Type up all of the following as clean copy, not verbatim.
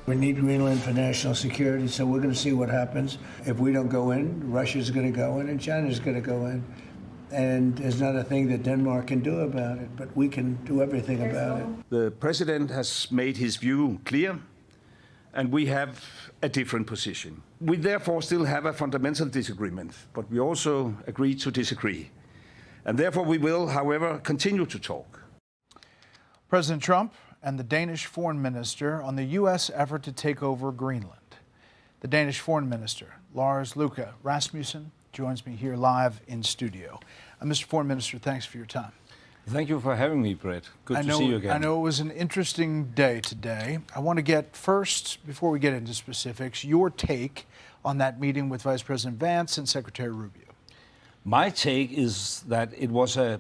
We need Greenland for national security, so we're going to see what happens. If we don't go in, Russia's going to go in and China's going to go in. And there's not a thing that Denmark can do about it, but we can do everything about it. The president has made his view clear, and we have a different position. We therefore still have a fundamental disagreement, but we also agree to disagree. And therefore we will, however, continue to talk. President Trump and the Danish foreign minister on the U.S. effort to take over Greenland. The Danish foreign minister, Lars Løkke Rasmussen, joins me here live in studio. Mr. Foreign Minister, thanks for your time. Thank you for having me, Brett. Good to see you again. I know it was an interesting day today. I want to get first, before we get into specifics, your take on that meeting with Vice President Vance and Secretary Rubio. My take is that it was a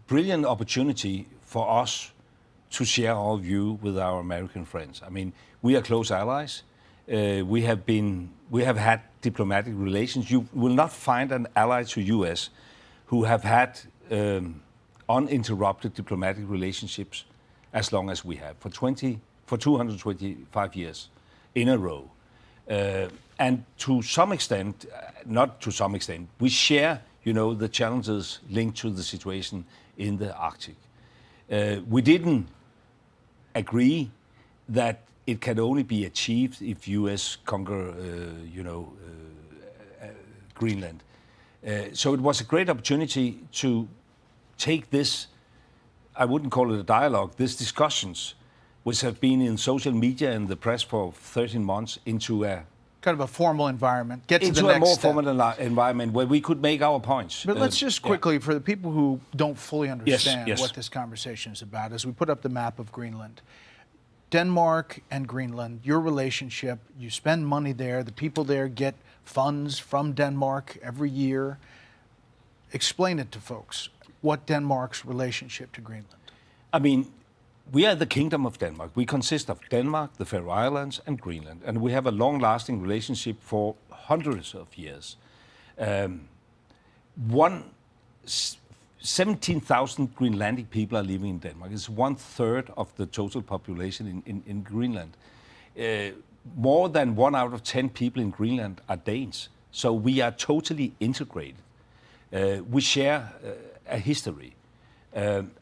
brilliant opportunity for us to share our view with our American friends. I mean, we are close allies. We have had diplomatic relations. You will not find an ally to U.S. who have had uninterrupted diplomatic relationships as long as we have, for 225 years in a row. And to some extent, not to some extent, we share, the challenges linked to the situation in the Arctic. We didn't agree that it can only be achieved if U.S. conquer, Greenland. So it was a great opportunity to take this, I wouldn't call it a dialogue, these discussions, which have been in social media and the press for 13 months, into a kind of a formal environment, get to the next into a more step. formal environment where we could make our points. But let's just quickly, for the people who don't fully understand Yes. what this conversation is about, as we put up the map of Greenland, Denmark and Greenland, your relationship, you spend money there, the people there get funds from Denmark every year. Explain it to folks, what Denmark's relationship to Greenland. I mean, we are the Kingdom of Denmark. We consist of Denmark, the Faroe Islands, and Greenland, and we have a long-lasting relationship for hundreds of years. 17,000 Greenlandic people are living in Denmark. It's 1/3 of the total population in Greenland. More than 1 out of 10 people in Greenland are Danes, so we are totally integrated. We share a history.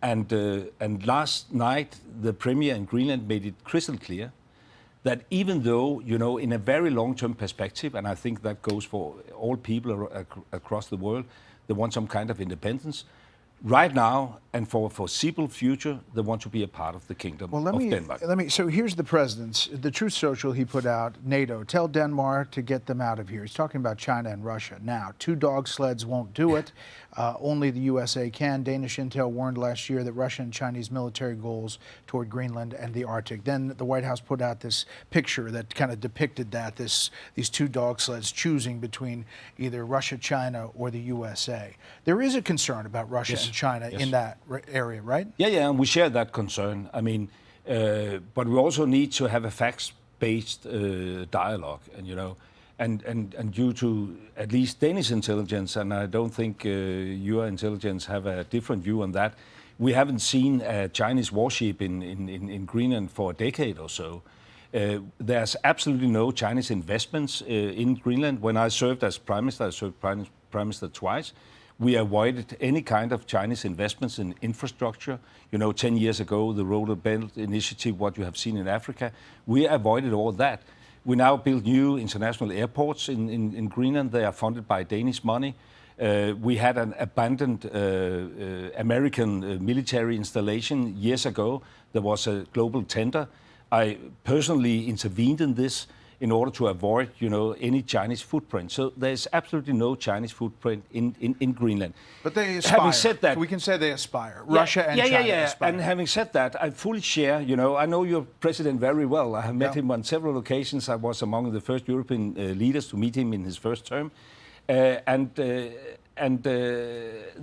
And last night, the premier in Greenland made it crystal clear that even though, in a very long-term perspective, and I think that goes for all people across the world, they want some kind of independence. Right now, and for foreseeable future, they want to be a part of the Kingdom of Denmark. So here's the president's, the Truth Social he put out, NATO, tell Denmark to get them out of here. He's talking about China and Russia. Now, 2 dog sleds won't do it. Only the USA can. Danish intel warned last year that Russian and Chinese military goals toward Greenland and the Arctic. Then the White House put out this picture that kind of depicted that, these 2 dog sleds choosing between either Russia, China, or the USA. There is a concern about Russia and China in that area, right? Yeah, and we share that concern. I mean, but we also need to have a facts-based dialogue, and due to at least Danish intelligence, and I don't think your intelligence have a different view on that, we haven't seen a Chinese warship in Greenland for a decade or so. There's absolutely no Chinese investments in Greenland. When I served as Prime Minister, I served Prime Minister twice. We avoided any kind of Chinese investments in infrastructure. 10 years ago, the Road and Belt Initiative, what you have seen in Africa, we avoided all that. We now build new international airports in Greenland. They are funded by Danish money. We had an abandoned American military installation years ago. There was a global tender. I personally intervened in this in order to avoid, any Chinese footprint. So there's absolutely no Chinese footprint in Greenland. But they aspire. Having said that, we can say they aspire. Russia and China aspire. And having said that, I fully share, I know your president very well. I have met him on several occasions. I was among the first European leaders to meet him in his first term. And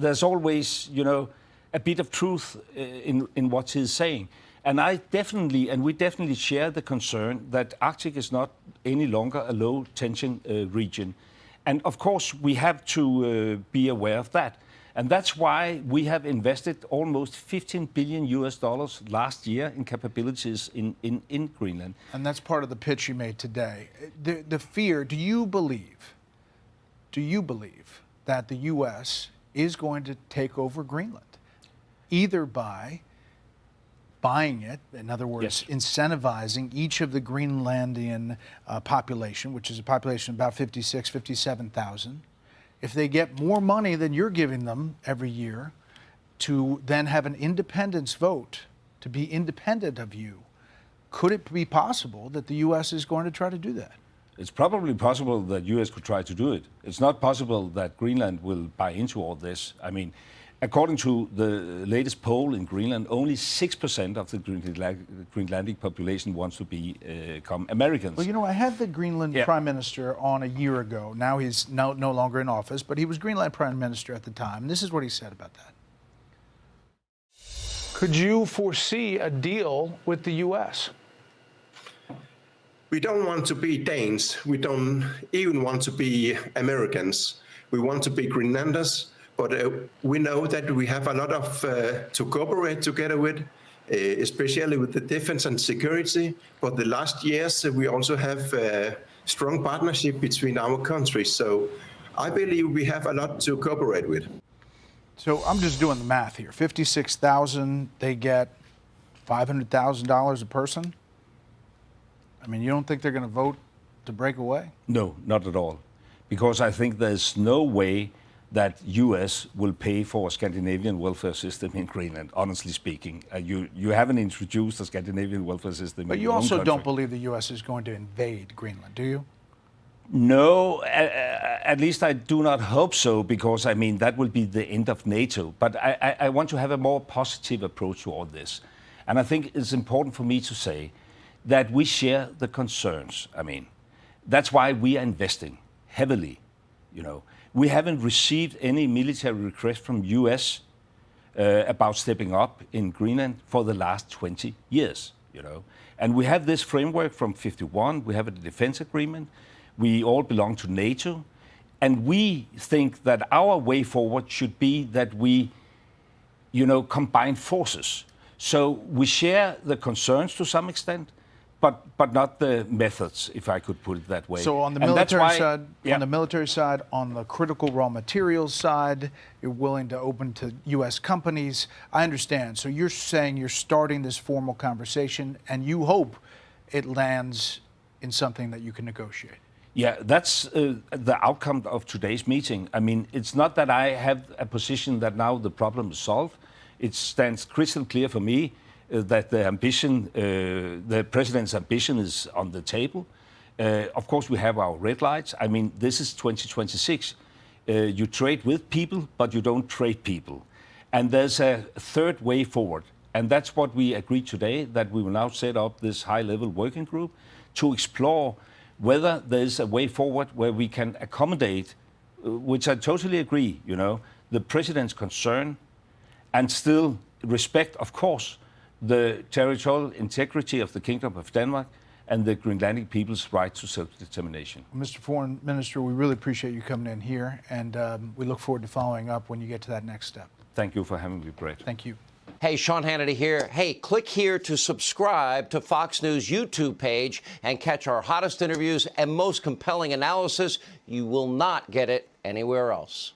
there's always, a bit of truth in what he's saying. And we definitely share the concern that Arctic is not any longer a low-tension region. And of course, we have to be aware of that. And that's why we have invested almost $15 billion last year in capabilities in Greenland. And that's part of the pitch you made today. The fear, do you believe that the U.S. is going to take over Greenland, either by buying it, in other words, Yes. incentivizing each of the Greenlandian population, which is a population of about 56, 57,000, if they get more money than you're giving them every year, to then have an independence vote, to be independent of you, could it be possible that the U.S. is going to try to do that? It's probably possible that U.S. could try to do it. It's not possible that Greenland will buy into all this. I mean, according to the latest poll in Greenland, only 6% of the Greenlandic population wants to become Americans. Well, you know, I had the Greenland Prime Minister on a year ago. Now he's no longer in office, but he was Greenland Prime Minister at the time. And this is what he said about that. Could you foresee a deal with the U.S.? We don't want to be Danes. We don't even want to be Americans. We want to be Greenlanders, but we know that we have a lot of to cooperate together with, especially with the defense and security. But the last years, we also have a strong partnership between our countries. So I believe we have a lot to cooperate with. So I'm just doing the math here. 56,000, they get $500,000 a person. I mean, you don't think they're going to vote to break away? No, not at all. Because I think there's no way that U.S. will pay for a Scandinavian welfare system in Greenland, honestly speaking. You haven't introduced a Scandinavian welfare system But in you your own also country. don't believe the U.S. is going to invade Greenland, do you? No, at least I do not hope so, because, I mean, that will be the end of NATO. But I want to have a more positive approach to all this. And I think it's important for me to say that we share the concerns. I mean, that's why we are investing heavily, you know. We haven't received any military request from U.S. About stepping up in Greenland for the last 20 years, you know. And we have this framework from 51. We have a defense agreement. We all belong to NATO. And we think that our way forward should be that we, you know, combine forces. So we share the concerns to some extent, but not the methods, if I could put it that way. So on the And that's military why- side, Yeah. on the military side, on the critical raw materials side, you're willing to open to U.S. companies. I understand. So you're saying you're starting this formal conversation, and you hope it lands in something that you can negotiate. Yeah, that's the outcome of today's meeting. I mean, it's not that I have a position that now the problem is solved. It stands crystal clear for me that the ambition, the president's ambition is on the table. Of course, we have our red lights. I mean, this is 2026. You trade with people, but you don't trade people. And there's a third way forward. And that's what we agreed today, that we will now set up this high-level working group to explore whether there's a way forward where we can accommodate, which I totally agree, you know, the president's concern, and still respect, of course, the territorial integrity of the Kingdom of Denmark and the Greenlandic people's right to self-determination. Mr. Foreign Minister, we really appreciate you coming in here, and we look forward to following up when you get to that next step. Thank you for having me, Brett. Thank you. Hey, Sean Hannity here. Hey, click here to subscribe to Fox News YouTube page and catch our hottest interviews and most compelling analysis. You will not get it anywhere else.